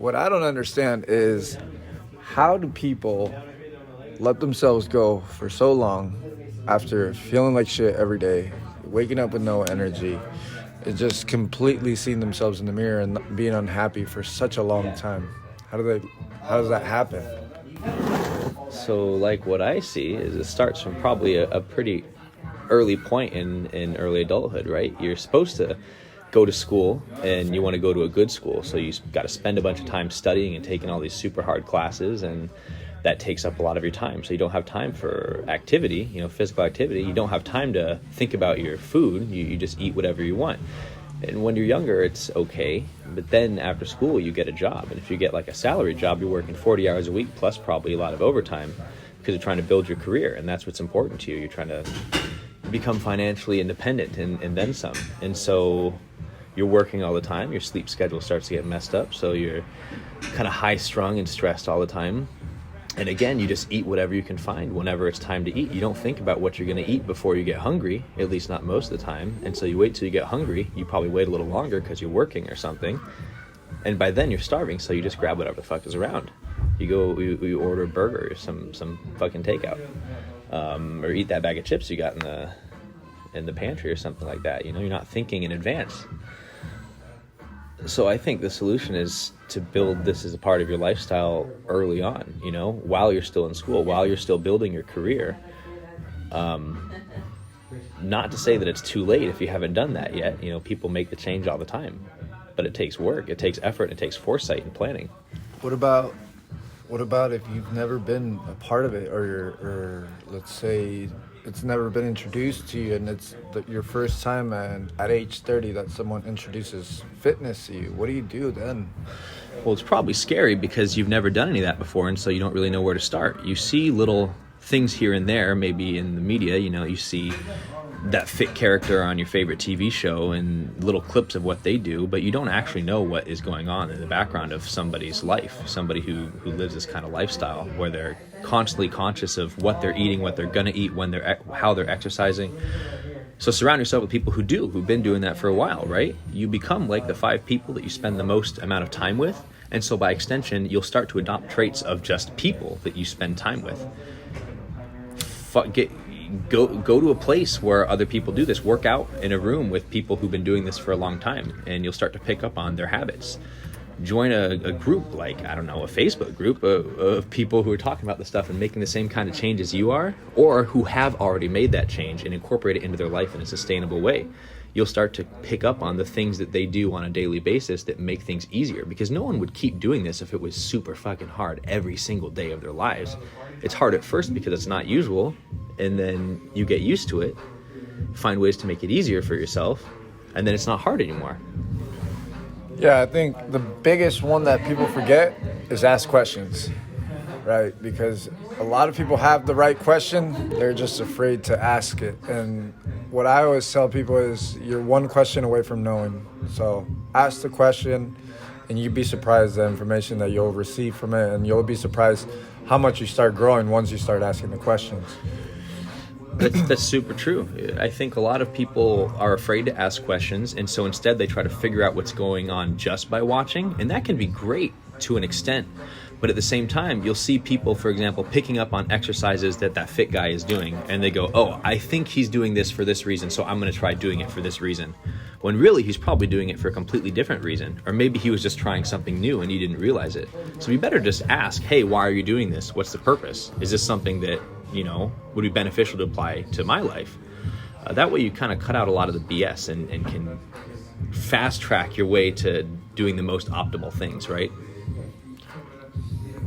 What I don't understand is how do people let themselves go for so long after feeling like shit every day, waking up with no energy, and just completely seeing themselves in the mirror and being unhappy for such a long time? How does that happen? So like what I see is it starts from probably a pretty early point in early adulthood, right? You're supposed to go to school and you want to go to a good school. So you got to spend a bunch of time studying and taking all these super hard classes, and that takes up a lot of your time. So you don't have time for activity, physical activity. You don't have time to think about your food. You just eat whatever you want. And when you're younger, it's okay. But then after school, you get a job. And if you get like a salary job, you're working 40 hours a week plus probably a lot of overtime because you're trying to build your career. And that's what's important to you. You're trying to become financially independent and then some. And so you're working all the time. Your sleep schedule starts to get messed up. So you're kind of high strung and stressed all the time. And again, you just eat whatever you can find whenever it's time to eat. You don't think about what you're going to eat before you get hungry, at least not most of the time. And so you wait till you get hungry. You probably wait a little longer because you're working or something. And by then you're starving, so you just grab whatever the fuck is around. You order a burger or some fucking takeout. Or eat that bag of chips you got in the pantry or something like that. You're not thinking in advance. So I think the solution is to build this as a part of your lifestyle early on, while you're still in school, while you're still building your career. Not to say that it's too late if you haven't done that yet. People make the change all the time, but it takes work, it takes effort, it takes foresight and planning. What about if you've never been a part of it, or let's say it's never been introduced to you and it's your first time at age 30 that someone introduces fitness to you? What do you do then? Well, it's probably scary because you've never done any of that before, and so you don't really know where to start. You see little things here and there, maybe in the media, you see that fit character on your favorite TV show and little clips of what they do, but you don't actually know what is going on in the background of somebody's life, somebody who lives this kind of lifestyle where they're constantly conscious of what they're eating, what they're going to eat, how they're exercising. So surround yourself with people who've been doing that for a while, right? You become like the 5 people that you spend the most amount of time with, and so by extension, you'll start to adopt traits of just people that you spend time with. Go to a place where other people do this. Work out in a room with people who've been doing this for a long time, and you'll start to pick up on their habits. Join a group like, I don't know, a Facebook group of people who are talking about this stuff and making the same kind of change as you are, or who have already made that change and incorporate it into their life in a sustainable way. You'll start to pick up on the things that they do on a daily basis that make things easier, because no one would keep doing this if it was super fucking hard every single day of their lives. It's hard at first because it's not usual, and then you get used to it, find ways to make it easier for yourself, and then it's not hard anymore. Yeah, I think the biggest one that people forget is ask questions, right? Because a lot of people have the right question, they're just afraid to ask it. And what I always tell people is you're one question away from knowing. So ask the question, and you'd be surprised the information that you'll receive from it, and you'll be surprised how much you start growing once you start asking the questions. That's super true. I think a lot of people are afraid to ask questions, and so instead they try to figure out what's going on just by watching, and that can be great to an extent. But at the same time, you'll see people, for example, picking up on exercises that fit guy is doing, and they go, oh, I think he's doing this for this reason, so I'm going to try doing it for this reason. When really, he's probably doing it for a completely different reason. Or maybe he was just trying something new and he didn't realize it. So you better just ask, hey, why are you doing this? What's the purpose? Is this something that, would be beneficial to apply to my life? That way you kind of cut out a lot of the BS and can fast track your way to doing the most optimal things, right?